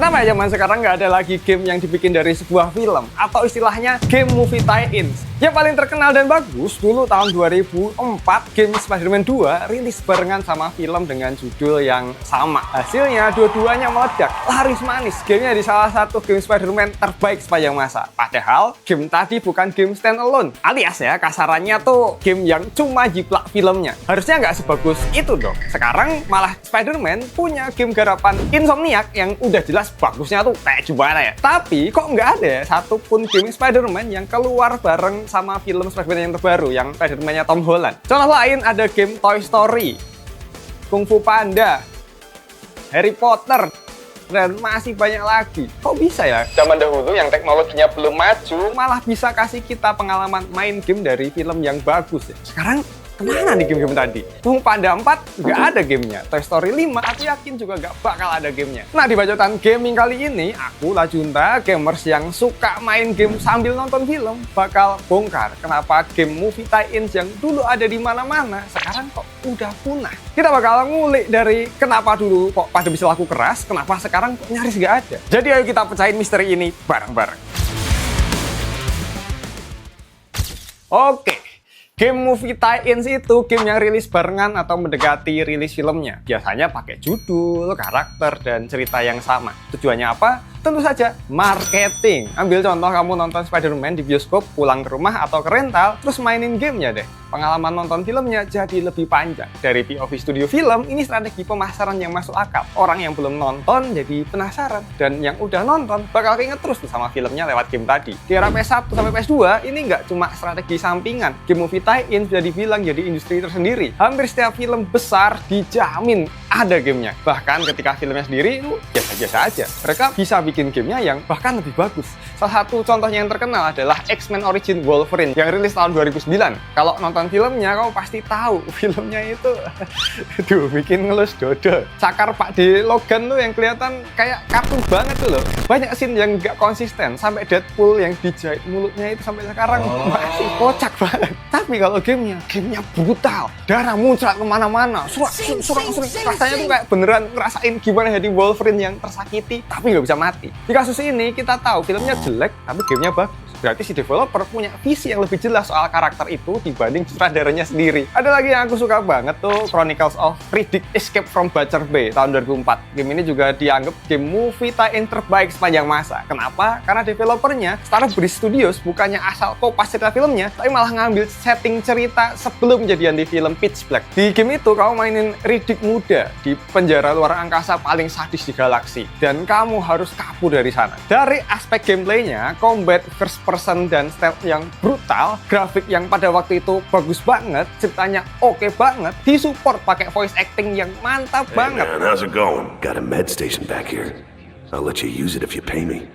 Kenapa ya zaman sekarang nggak ada lagi game yang dibikin dari sebuah film? Atau istilahnya game movie tie-ins. Yang paling terkenal dan bagus dulu tahun 2004, game Spider-Man 2 rilis barengan sama film dengan judul yang sama. Hasilnya dua-duanya meledak, laris manis. Gamenya di salah satu game Spider-Man terbaik sepanjang masa. Padahal game tadi bukan game standalone, alias ya kasarannya tuh game yang cuma jiplak filmnya. Harusnya nggak sebagus itu dong. Sekarang malah Spider-Man punya game garapan Insomniac yang udah jelas bagusnya tuh kayak gimana ya. Tapi kok nggak ada satupun game Spider-Man yang keluar bareng sama film Spider-Man yang terbaru, yang Spider-Man-nya Tom Holland. Contoh lain ada game Toy Story, Kung Fu Panda, Harry Potter, dan masih banyak lagi. Kok bisa ya? Zaman dahulu yang teknologinya belum maju malah bisa kasih kita pengalaman main game dari film yang bagus ya. Sekarang kemana nih game-game tadi? Kung Fu Panda 4 nggak ada gamenya. Toy Story 5 aku yakin juga nggak bakal ada gamenya. Nah, di bacotan gaming kali ini, aku Lajunta, gamers yang suka main game sambil nonton film, bakal bongkar kenapa game movie tie-ins yang dulu ada di mana-mana sekarang kok udah punah. Kita bakal ngulik dari kenapa dulu kok pada bisa laku keras, kenapa sekarang kok nyaris nggak ada. Jadi ayo kita pecahin misteri ini bareng-bareng. Oke. Game movie tie-ins itu game yang rilis barengan atau mendekati rilis filmnya. Biasanya pakai judul, karakter, dan cerita yang sama. Tujuannya apa? Tentu saja marketing. Ambil contoh kamu nonton Spider-Man di bioskop, pulang ke rumah atau ke rental, terus mainin gamenya deh. Pengalaman nonton filmnya jadi lebih panjang. Dari POV studio film, ini strategi pemasaran yang masuk akal. Orang yang belum nonton jadi penasaran. Dan yang udah nonton bakal keinget terus sama filmnya lewat game tadi. Di era PS1 sampai PS2, ini nggak cuma strategi sampingan. Game movie tie-in sudah dibilang jadi industri tersendiri. Hampir setiap film besar dijamin ada gamenya. Bahkan ketika filmnya sendiri itu biasa-biasa aja. Mereka bisa bikin gamenya yang bahkan lebih bagus. Salah satu contohnya yang terkenal adalah X-Men Origin Wolverine yang rilis tahun 2009. Kalau nonton filmnya, kamu pasti tahu filmnya itu bikin ngelus dodo. Cakar Pak D. Logan tuh yang kelihatan kayak kartun banget tuh loh. Banyak scene yang nggak konsisten. Sampai Deadpool yang dijahit mulutnya itu sampai sekarang masih kocak banget. Tapi kalau gamenya brutal. Darah muncrat kemana-mana. Surang. Rasanya tuh kayak beneran ngerasain gimana jadi Wolverine yang tersakiti tapi nggak bisa mati. Di kasus ini kita tahu filmnya jelek tapi gamenya bagus. Berarti si developer punya visi yang lebih jelas soal karakter itu dibanding sutradaranya sendiri. Ada lagi yang aku suka banget tuh, Chronicles of Riddick Escape from Butcher Bay tahun 2004. Game ini juga dianggap game movie tie-in terbaik sepanjang masa. Kenapa? Karena developernya, Starbreeze Studios, bukannya asal kopas cerita filmnya, tapi malah ngambil setting cerita sebelum kejadian di film Pitch Black. Di game itu kamu mainin Riddick muda di penjara luar angkasa paling sadis di galaksi. Dan kamu harus kabur dari sana. Dari aspek gameplaynya, combat first person dan stealth yang brutal, grafik yang pada waktu itu bagus banget, ceritanya oke banget, disupport pakai voice acting yang mantap banget. Man, how's it going? Got a med station back here. I'll let you use it if you pay me.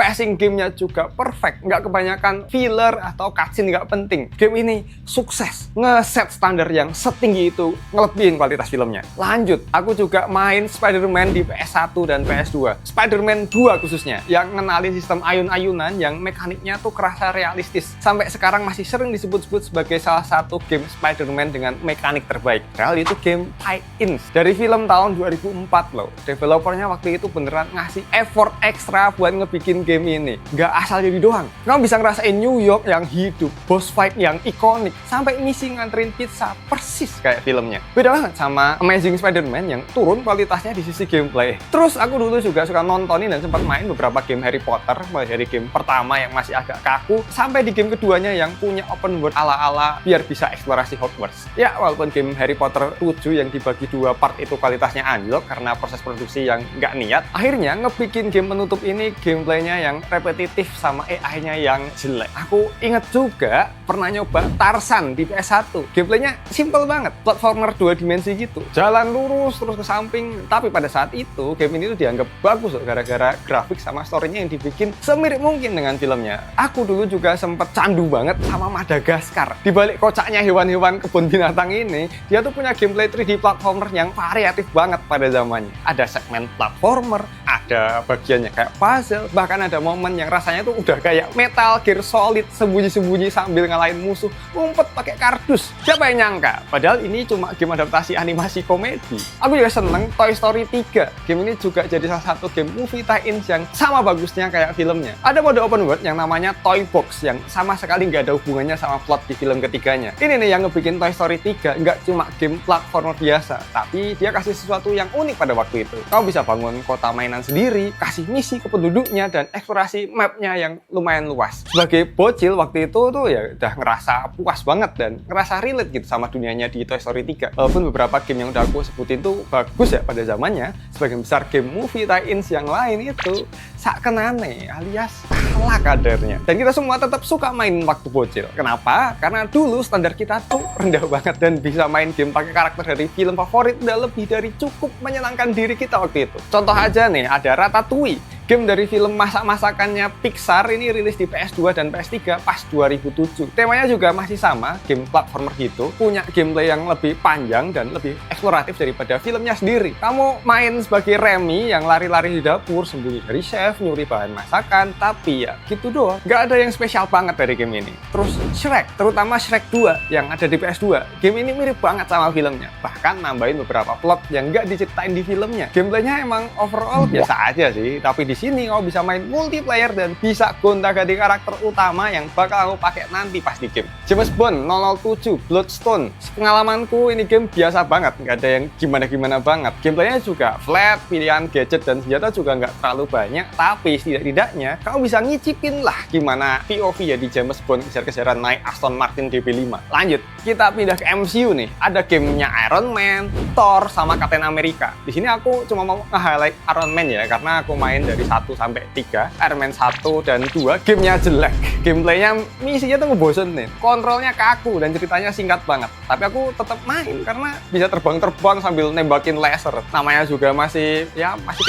Passing gamenya juga perfect, nggak kebanyakan filler atau cutscene nggak penting. Game ini sukses ngeset standar yang setinggi itu, ngelebihin kualitas filmnya. Lanjut, aku juga main Spider-Man di PS1 dan PS2. Spider-Man 2 khususnya, yang ngenalin sistem ayun-ayunan yang mekaniknya tuh kerasa realistis. Sampai sekarang masih sering disebut-sebut sebagai salah satu game Spider-Man dengan mekanik terbaik. Padahal itu game tie-ins dari film tahun 2004 loh. Developernya waktu itu beneran ngasih effort ekstra buat ngebikin game ini. Nggak asal jadi doang. Kamu bisa ngerasain New York yang hidup, boss fight yang ikonik, sampai misi nganterin pizza persis kayak filmnya. Beda banget sama Amazing Spider-Man yang turun kualitasnya di sisi gameplay. Terus aku dulu juga suka nontonin dan sempat main beberapa game Harry Potter, mulai dari game pertama yang masih agak kaku, sampai di game keduanya yang punya open world ala-ala biar bisa eksplorasi Hogwarts. Ya, walaupun game Harry Potter 7 yang dibagi dua part itu kualitasnya anjlok karena proses produksi yang nggak niat, akhirnya ngebikin game penutup ini gameplaynya yang repetitif sama AI-nya yang jelek. Aku inget juga pernah nyoba Tarzan di PS1. Gameplaynya simple banget, platformer 2 dimensi gitu. Jalan lurus terus ke samping. Tapi pada saat itu game ini tuh dianggap bagus loh, gara-gara grafik sama story-nya yang dibikin semirip mungkin dengan filmnya. Aku dulu juga sempet candu banget sama Madagaskar. Di balik kocaknya hewan-hewan kebun binatang ini, dia tuh punya gameplay 3D platformer yang variatif banget pada zamannya. Ada segmen platformer, ada bagiannya kayak puzzle, bahkan ada momen yang rasanya tuh udah kayak Metal Gear Solid, sembunyi-sembunyi sambil ngalahin musuh, ngumpet pakai kardus. Siapa yang nyangka? Padahal ini cuma game adaptasi animasi komedi. Aku juga seneng Toy Story 3. Game ini juga jadi salah satu game movie tie-ins yang sama bagusnya kayak filmnya. Ada mode open world yang namanya Toy Box yang sama sekali nggak ada hubungannya sama plot di film ketiganya. Ini nih yang ngebikin Toy Story 3 nggak cuma game platformer biasa, tapi dia kasih sesuatu yang unik pada waktu itu. Kamu bisa bangun kota mainan sendiri, kasih misi ke penduduknya, dan eksplorasi mapnya yang lumayan luas. Sebagai bocil waktu itu tuh ya udah ngerasa puas banget dan ngerasa relate gitu sama dunianya di Toy Story 3. Walaupun beberapa game yang udah aku sebutin tuh bagus ya pada zamannya, sebagian besar game movie tie-ins yang lain itu sakenane alias kalah kadarnya. Dan kita semua tetap suka main waktu bocil. Kenapa? Karena dulu standar kita tuh rendah banget dan bisa main game pakai karakter dari film favorit udah lebih dari cukup menyenangkan diri kita waktu itu. Contoh aja nih, ada Ratatouille. Game dari film masak-masakannya Pixar ini rilis di PS2 dan PS3 pas 2007. Temanya juga masih sama, game platformer gitu. Punya gameplay yang lebih panjang dan lebih eksploratif daripada filmnya sendiri. Kamu main sebagai Remy yang lari-lari di dapur, sembunyi dari chef, nyuri bahan masakan. Tapi ya gitu doang. Nggak ada yang spesial banget dari game ini. Terus Shrek, terutama Shrek 2 yang ada di PS2. Game ini mirip banget sama filmnya. Bahkan nambahin beberapa plot yang nggak diceritain di filmnya. Gameplaynya emang overall biasa aja sih. Tapi di sini kamu bisa main multiplayer dan bisa gonta-ganti karakter utama yang bakal kamu pakai nanti pas di game. James Bond 007 Bloodstone. Pengalamanku ini game biasa banget, nggak ada yang gimana-gimana banget. Gameplaynya juga flat, pilihan gadget dan senjata juga nggak terlalu banyak. Tapi setidaknya kamu bisa ngicipin lah gimana POV ya di James Bond kejar-kejaran naik Aston Martin DB5. Lanjut, kita pindah ke MCU nih. Ada gamenya Iron Man, Thor, sama Captain America. Di sini aku cuma mau nge-highlight Iron Man ya, karena aku main dari 1 sampai 3, Iron Man 1 dan 2, gamenya jelek. Gameplaynya, misinya tuh ngebosenin. Kontrolnya kaku dan ceritanya singkat banget. Tapi aku tetap main karena bisa terbang-terbang sambil nembakin laser. Namanya juga masih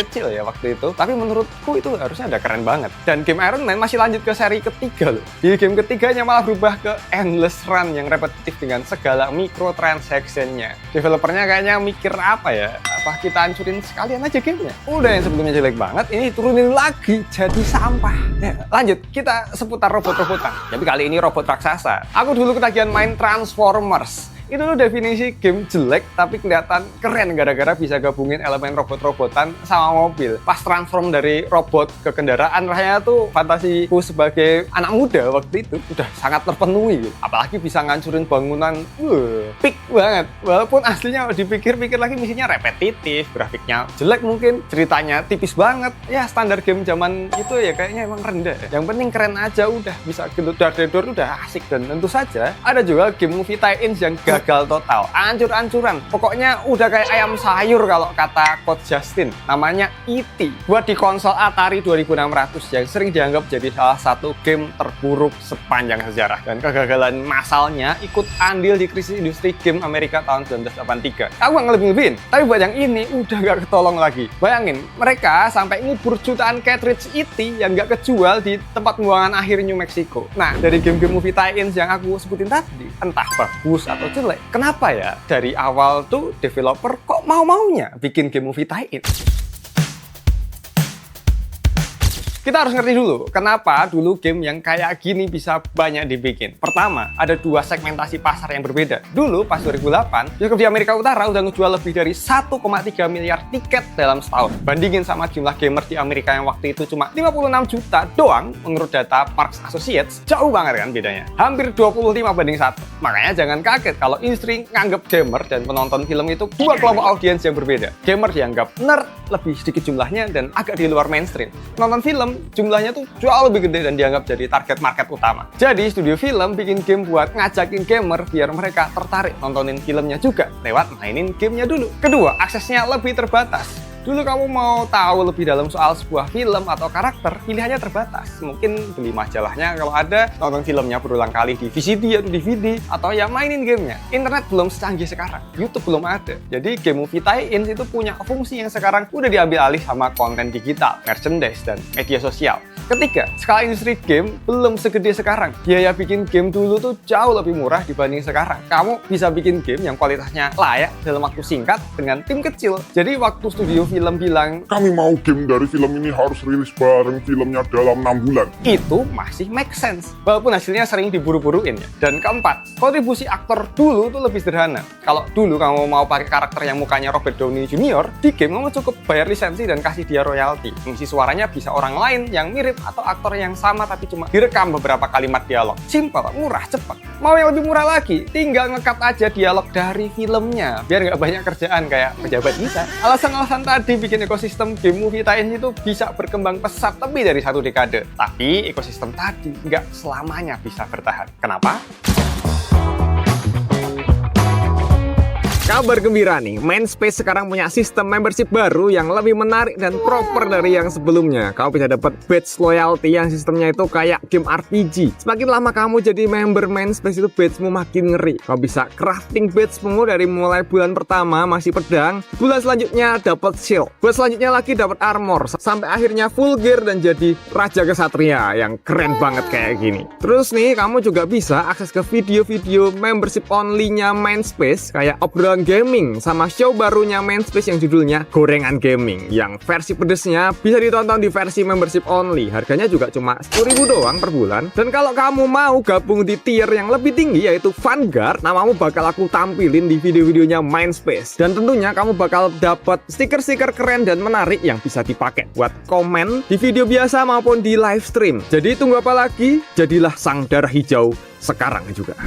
kecil ya waktu itu. Tapi menurutku itu harusnya udah keren banget. Dan game Iron Man masih lanjut ke seri ketiga loh. Di game ketiganya malah berubah ke endless run yang repetitif dengan segala microtransaction-nya. Developernya kayaknya mikir apa ya? Apa kita hancurin sekalian aja gamenya? Udah yang sebelumnya jelek banget, ini turunin lagi jadi sampah. Ya, lanjut, kita seputar robot-robotan. Tapi kali ini robot raksasa. Aku dulu ketagihan main Transformers. Itu tuh definisi game jelek tapi kelihatan keren gara-gara bisa gabungin elemen robot-robotan sama mobil. Pas transform dari robot ke kendaraan, rasanya tuh fantasiku sebagai anak muda waktu itu udah sangat terpenuhi. Apalagi bisa ngancurin bangunan, peak banget. Walaupun aslinya dipikir-pikir lagi misinya repetitif, grafiknya jelek mungkin, ceritanya tipis banget. Ya standar game zaman itu ya kayaknya emang rendah. Yang penting keren aja udah, bisa gedor-gedor udah asik. Dan tentu saja ada juga game movie tie-ins yang gagal total, ancur-ancuran. Pokoknya udah kayak ayam sayur kalau kata Coach Justin. Namanya E.T. Buat di konsol Atari 2600 yang sering dianggap jadi salah satu game terburuk sepanjang sejarah. Dan kegagalan masalnya ikut andil di krisis industri game Amerika tahun 1983. Aku nggak ngelebih-lebihin, tapi buat yang ini udah nggak ketolong lagi. Bayangin, mereka sampai ngubur jutaan cartridge E.T. yang nggak kejual di tempat pembuangan akhir New Mexico. Nah, dari game-game movie tie-ins yang aku sebutin tadi, entah bagus atau jelek, kenapa ya dari awal tuh developer kok mau-maunya bikin game movie tie-in? Kita harus ngerti dulu, kenapa dulu game yang kayak gini bisa banyak dibikin. Pertama, ada dua segmentasi pasar yang berbeda. Dulu, pas 2008, bioskop di Amerika Utara udah ngejual lebih dari 1,3 miliar tiket dalam setahun. Bandingin sama jumlah gamer di Amerika yang waktu itu cuma 56 juta doang, menurut data Parks Associates, jauh banget kan bedanya. Hampir 25 banding 1. Makanya jangan kaget kalau industri nganggep gamer dan penonton film itu dua kelompok audiens yang berbeda. Gamer dianggap nerd, lebih sedikit jumlahnya, dan agak di luar mainstream. Penonton film jumlahnya tuh jauh lebih gede dan dianggap jadi target market utama. Jadi studio film bikin game buat ngajakin gamer biar mereka tertarik nontonin filmnya juga lewat mainin gamenya dulu. Kedua, aksesnya lebih terbatas. Dulu kamu mau tahu lebih dalam soal sebuah film atau karakter, pilihannya terbatas. Mungkin beli majalahnya kalau ada, nonton filmnya berulang kali di VCD atau DVD, atau ya mainin gamenya. Internet belum secanggih sekarang, YouTube belum ada. Jadi game movie tie-ins itu punya fungsi yang sekarang udah diambil alih sama konten digital, merchandise, dan media sosial. Ketiga, skala industri game belum segede sekarang. Biaya bikin game dulu tuh jauh lebih murah dibanding sekarang. Kamu bisa bikin game yang kualitasnya layak dalam waktu singkat dengan tim kecil. Jadi waktu studio film bilang kami mau game dari film ini harus rilis bareng filmnya dalam 6 bulan. itu masih make sense, walaupun hasilnya sering diburu-buruin ya. Dan keempat, kontribusi aktor dulu tuh lebih sederhana. Kalau dulu kamu mau pakai karakter yang mukanya Robert Downey Jr., di game kamu cukup bayar lisensi dan kasih dia royalti. Ngisi suaranya bisa orang lain yang mirip atau aktor yang sama tapi cuma direkam beberapa kalimat dialog. Simple, murah, cepat. Mau yang lebih murah lagi, tinggal nge-cut aja dialog dari filmnya, biar nggak banyak kerjaan kayak pejabat bisa. Alasan-alasan tadi bikin ekosistem game movie tie-in itu bisa berkembang pesat lebih dari 1 dekade. Tapi ekosistem tadi nggak selamanya bisa bertahan. Kenapa? Kabar gembira nih, Mindspace sekarang punya sistem membership baru yang lebih menarik dan proper dari yang sebelumnya. Kamu bisa dapat badge loyalty yang sistemnya itu kayak game RPG. Semakin lama kamu jadi member Mindspace itu badge-mu makin ngeri. Kamu bisa crafting badge-mu dari mulai bulan pertama masih pedang, bulan selanjutnya dapat shield, bulan selanjutnya lagi dapat armor, sampai akhirnya full gear dan jadi Raja Kesatria yang keren banget kayak gini. Terus nih, kamu juga bisa akses ke video-video membership only-nya Mindspace kayak obrolan gaming sama show barunya Mindspace yang judulnya Gorengan Gaming, yang versi pedesnya bisa ditonton di versi membership only. Harganya juga cuma 10.000 doang per bulan. Dan kalau kamu mau gabung di tier yang lebih tinggi yaitu Vanguard, namamu bakal aku tampilin di video-videonya Mindspace. Dan tentunya kamu bakal dapat stiker-stiker keren dan menarik yang bisa dipakai buat komen di video biasa maupun di live stream. Jadi tunggu apa lagi? Jadilah sang darah hijau sekarang juga.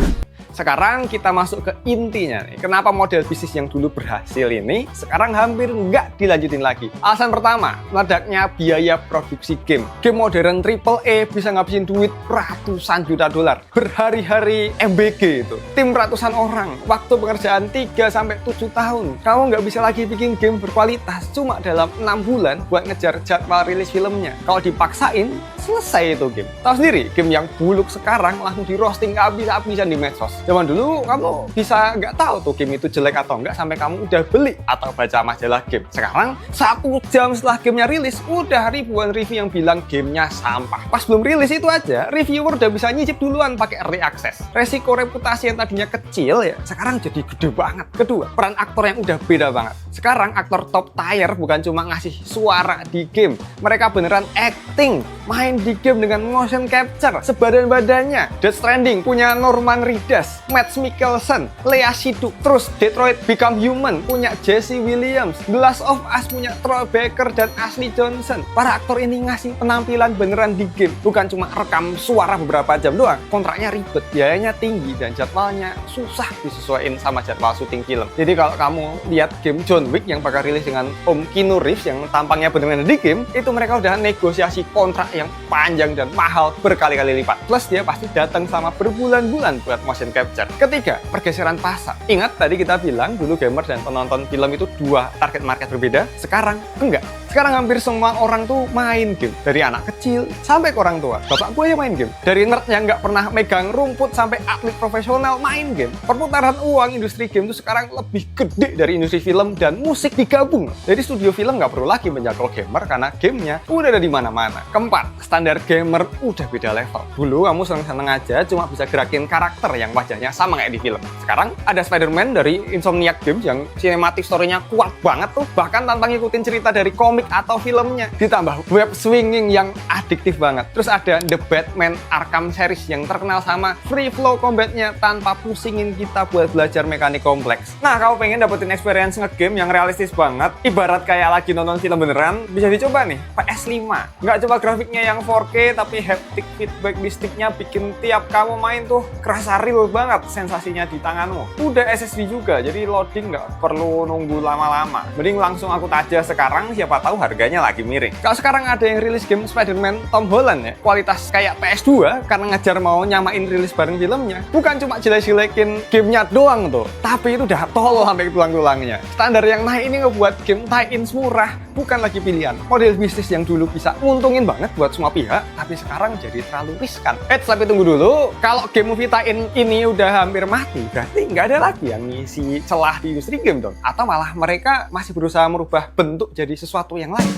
Sekarang kita masuk ke intinya nih. Kenapa model bisnis yang dulu berhasil ini sekarang hampir nggak dilanjutin lagi? Alasan pertama, meledaknya biaya produksi game. Game modern AAA bisa ngabisin duit ratusan juta dolar. Berhari-hari MBG itu. Tim ratusan orang. Waktu pengerjaan 3-7 tahun. Kamu nggak bisa lagi bikin game berkualitas cuma dalam 6 bulan buat ngejar jadwal rilis filmnya. Kalau dipaksain, selesai itu game. Tahu sendiri, game yang buluk sekarang langsung di roasting habis-habisan di medsos. Zaman dulu kamu bisa nggak tahu tuh game itu jelek atau enggak sampai kamu udah beli atau baca majalah game. Sekarang 1 jam setelah gamenya rilis udah ribuan review yang bilang gamenya sampah. Pas belum rilis itu aja reviewer udah bisa nyicip duluan pakai early access. Resiko reputasi yang tadinya kecil ya sekarang jadi gede banget. Kedua, peran aktor yang udah beda banget. Sekarang aktor top tier bukan cuma ngasih suara di game, mereka beneran acting, main di game dengan motion capture sebadan-badannya. Death Stranding punya Norman Reedus, Mads Mikkelsen, Lea Seydoux. Terus Detroit Become Human punya Jesse Williams, The Last of Us punya Troy Baker dan Ashley Johnson. Para aktor ini ngasih penampilan beneran di game, bukan cuma rekam suara beberapa jam doang. Kontraknya ribet, biayanya tinggi, dan jadwalnya susah disesuaikan sama jadwal syuting film. Jadi kalau kamu lihat game John Wick yang bakal rilis dengan Om Keanu Reeves yang tampangnya beneran di game, itu mereka udah negosiasi kontrak yang panjang dan mahal berkali-kali lipat. Plus dia pasti datang sama berbulan-bulan buat motion capture. Ketiga, pergeseran pasar. Ingat tadi kita bilang dulu gamer dan penonton film itu 2 target market berbeda. Sekarang enggak. Sekarang hampir semua orang tuh main game. Dari anak kecil sampai ke orang tua. Bapak gue ya main game. Dari nerd yang nggak pernah megang rumput sampai atlet profesional main game. Perputaran uang industri game itu sekarang lebih gede dari industri film dan musik digabung. Jadi studio film nggak perlu lagi menjangkau gamer karena gamenya udah ada di mana-mana. Keempat, standar gamer udah beda level. Dulu kamu seneng-seneng aja cuma bisa gerakin karakter yang wajahnya sama kayak di film. Sekarang ada Spider-Man dari Insomniac Games yang cinematic story-nya kuat banget tuh. Bahkan tanpa ngikutin cerita dari komik atau filmnya. Ditambah web swinging yang adiktif banget. Terus ada The Batman Arkham series yang terkenal sama free flow combatnya tanpa pusingin kita buat belajar mekanik kompleks. Nah, kalau pengen dapetin experience nge-game yang realistis banget, ibarat kayak lagi nonton film beneran, bisa dicoba nih PS5. Nggak coba grafiknya yang 4K, tapi haptic feedback di sticknya bikin tiap kamu main tuh kerasa real banget sensasinya di tanganmu. Udah SSD juga, jadi loading nggak perlu nunggu lama-lama. Mending langsung aku tajah sekarang, siapa tahu harganya lagi miring. Kalau sekarang ada yang rilis game Spider-Man Tom Holland ya, kualitas kayak PS2 karena ngejar mau nyamain rilis bareng filmnya. Bukan cuma jelek-jelekin gamenya doang tuh, tapi itu udah tol sampai tulang-tulangnya. Standar yang naik ini ngebuat game tie-ins murah bukan lagi pilihan. Model bisnis yang dulu bisa nguntungin banget buat semua pihak, tapi sekarang jadi terlalu riskan. Tapi tunggu dulu, kalau game movie tie-in ini udah hampir mati, berarti nggak ada lagi yang ngisi celah di industri game dong? Atau malah mereka masih berusaha merubah bentuk jadi sesuatu yang lain?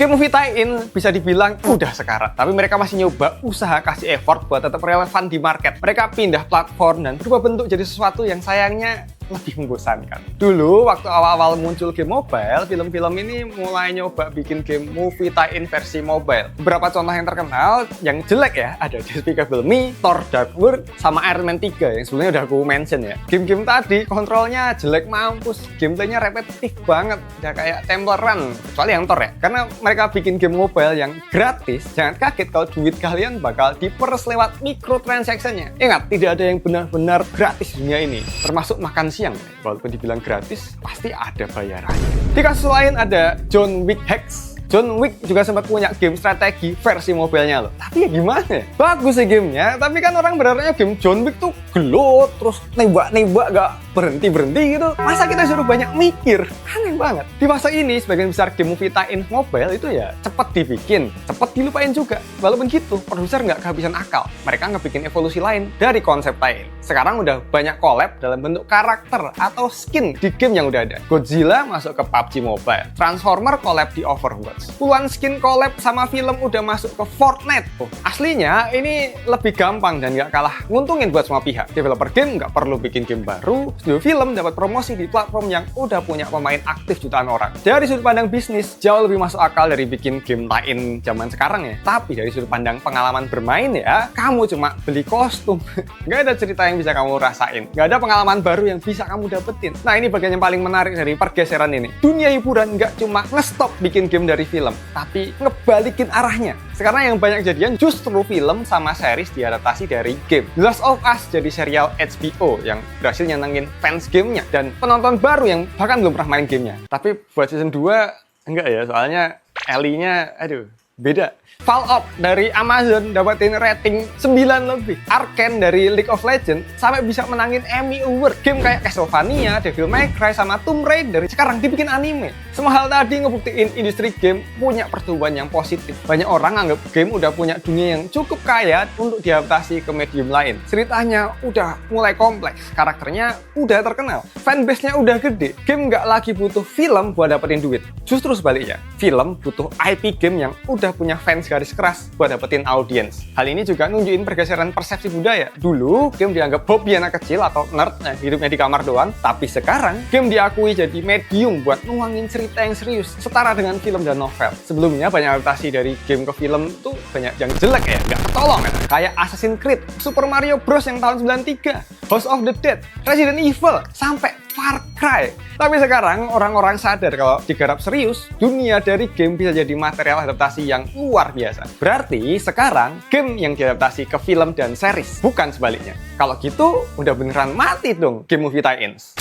Game Movie Tie-in bisa dibilang udah sekarat, tapi mereka masih nyoba usaha kasih effort buat tetap relevan di market. Mereka pindah platform dan berubah bentuk jadi sesuatu yang sayangnya lebih membosankan. Dulu waktu awal-awal muncul game mobile, film-film ini mulai nyoba bikin game movie tie-in versi mobile. Beberapa contoh yang terkenal, yang jelek ya, ada Despicable Me, Thor Dark World, sama Iron Man 3 yang sebelumnya udah aku mention ya. Game-game tadi kontrolnya jelek mampus, gameplaynya repetitif banget, ya kayak Temple Run, kecuali yang Thor ya. Karena mereka bikin game mobile yang gratis, jangan kaget kalau duit kalian bakal diperes lewat microtransaction-nya. Ingat, tidak ada yang benar-benar gratis di dunia ini, termasuk makan siang. Walaupun dibilang gratis, pasti ada bayarannya. Di kasus lain ada John Wick Hex. John Wick juga sempat punya game strategi versi mobilenya loh. Tapi ya gimana ya? Bagus sih gamenya, tapi kan orang berharapnya game John Wick tuh gelut, terus nembak-nembak gak berhenti-berhenti gitu. Masa kita suruh banyak mikir? Aneh banget. Di masa ini, sebagian besar game movie tie-in mobile itu ya cepet dibikin, cepet dilupain juga. Walaupun gitu, produser nggak kehabisan akal. Mereka ngebikin evolusi lain dari konsep tie-in. Sekarang udah banyak collab dalam bentuk karakter atau skin di game yang udah ada. Godzilla masuk ke PUBG Mobile, Transformer collab di Overwatch. Puluhan skin collab sama film udah masuk ke Fortnite. Aslinya ini lebih gampang dan nggak kalah nguntungin buat semua pihak. Developer game nggak perlu bikin game baru, studio film dapat promosi di platform yang udah punya pemain aktif jutaan orang. Dari sudut pandang bisnis, jauh lebih masuk akal dari bikin game tie-in zaman sekarang ya. Tapi dari sudut pandang pengalaman bermain ya, kamu cuma beli kostum. Nggak ada cerita yang bisa kamu rasain. Nggak ada pengalaman baru yang bisa kamu dapetin. Nah, ini bagian yang paling menarik dari pergeseran ini. Dunia hiburan nggak cuma nge-stop bikin game dari film, tapi ngebalikin arahnya. Sekarang yang banyak kejadian justru film sama series diadaptasi dari game. The Last of Us jadi serial HBO yang berhasil nyenengin fans gamenya dan penonton baru yang bahkan belum pernah main gamenya. Tapi buat season 2 enggak ya, soalnya Ellie-nya aduh beda. Fallout dari Amazon dapetin rating 9 lebih. Arcane dari League of Legends sampai bisa menangin Emmy Award. Game kayak Castlevania, Devil May Cry, sama Tomb Raider sekarang dibikin anime. Semua hal tadi ngebuktiin industri game punya pertumbuhan yang positif. Banyak orang anggap game udah punya dunia yang cukup kaya untuk diadaptasi ke medium lain. Ceritanya udah mulai kompleks, karakternya udah terkenal, fanbase-nya udah gede. Game nggak lagi butuh film buat dapetin duit. Justru sebaliknya, film butuh IP game yang udah punya fans garis keras buat dapetin audiens. Hal ini juga nunjukin pergeseran persepsi budaya. Dulu, game dianggap hobi anak kecil atau nerd yang hidupnya di kamar doang. Tapi sekarang, game diakui jadi medium buat nuangin cerita yang serius, setara dengan film dan novel. Sebelumnya, banyak adaptasi dari game ke film tuh banyak yang jelek ya, nggak ketolong ya. Kayak Assassin's Creed, Super Mario Bros. Yang tahun 93, House of the Dead, Resident Evil, sampai Far Cry. Tapi sekarang orang-orang sadar kalau digarap serius, dunia dari game bisa jadi material adaptasi yang luar biasa. Berarti sekarang game yang diadaptasi ke film dan series, bukan sebaliknya. Kalau gitu, udah beneran mati dong game movie tie-ins.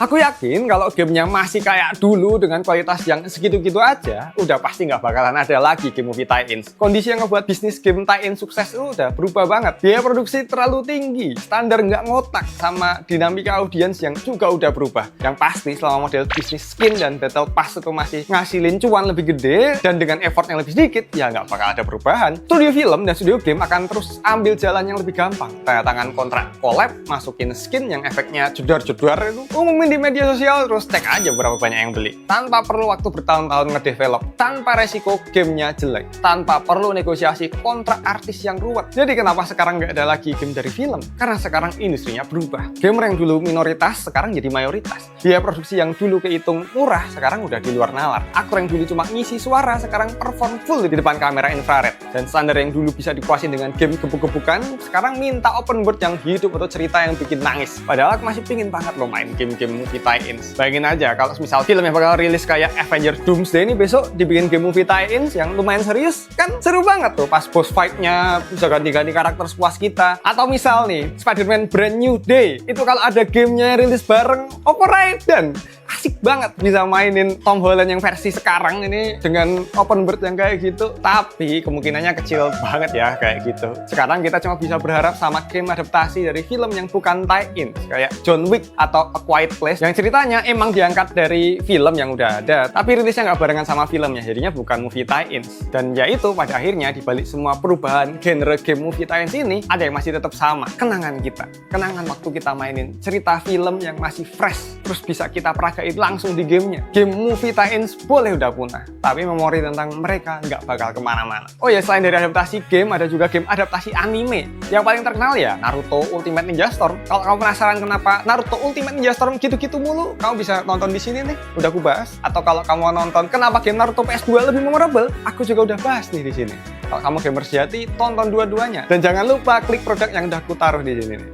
Aku yakin kalau gamenya masih kayak dulu dengan kualitas yang segitu-gitu aja, udah pasti nggak bakalan ada lagi game movie tie-ins. Kondisi yang ngebuat bisnis game tie-in sukses itu udah berubah banget. Biaya produksi terlalu tinggi, standar nggak ngotak, sama dinamika audiens yang juga udah berubah. Yang pasti selama model bisnis skin dan battle pass itu masih ngasilin cuan lebih gede, dan dengan effort yang lebih sedikit, ya nggak bakal ada perubahan. Studio film dan studio game akan terus ambil jalan yang lebih gampang. Tanda tangan kontrak collab, masukin skin yang efeknya jedar-jedar itu, umumin di media sosial, terus tag aja berapa banyak yang beli. Tanpa perlu waktu bertahun-tahun ngedevelop, tanpa resiko gamenya jelek, tanpa perlu negosiasi kontrak artis yang ruwet. Jadi kenapa sekarang nggak ada lagi game dari film? Karena sekarang industrinya berubah. Gamer yang dulu minoritas, sekarang jadi mayoritas. Biaya produksi yang dulu kehitung murah, sekarang udah di luar nalar. Aktor yang dulu cuma ngisi suara, sekarang perform full di depan kamera infrared. Dan standar yang dulu bisa dipuasin dengan game gebuk-gebukan, sekarang minta open world yang hidup atau cerita yang bikin nangis. Padahal aku masih pingin banget loh main game-game movie tie-ins. Bayangin aja kalau misal film yang bakal rilis kayak Avengers Doomsday ini besok dibikin game movie tie-ins yang lumayan serius, kan seru banget tuh pas boss fight-nya bisa ganti-ganti karakter sepuas kita. Atau misal nih Spider-Man Brand New Day itu kalau ada gamenya rilis bareng Oppo Raiden, asik banget bisa mainin Tom Holland yang versi sekarang ini dengan open world yang kayak gitu. Tapi kemungkinannya kecil banget ya kayak gitu. Sekarang kita cuma bisa berharap sama game adaptasi dari film yang bukan tie-in kayak John Wick atau A Quiet Place yang ceritanya emang diangkat dari film yang udah ada, tapi rilisnya nggak barengan sama filmnya, jadinya bukan movie tie-ins. Dan ya itu, pada akhirnya dibalik semua perubahan genre game movie tie-ins ini, ada yang masih tetap sama, kenangan kita. Kenangan waktu kita mainin cerita film yang masih fresh, terus bisa kita peragain tapi langsung di gamenya. Game movie tie-ins boleh udah punah, tapi memori tentang mereka nggak bakal kemana-mana. Oh ya, selain dari adaptasi game, ada juga game adaptasi anime. Yang paling terkenal ya Naruto Ultimate Ninja Storm. Kalau kamu penasaran kenapa Naruto Ultimate Ninja Storm gitu-gitu mulu, kamu bisa nonton di sini nih, udah aku bahas. Atau kalau kamu mau nonton kenapa game Naruto PS2 lebih memorable, aku juga udah bahas nih di sini. Kalau kamu gamer sejati, tonton dua-duanya. Dan jangan lupa klik produk yang udah aku taruh di sini nih.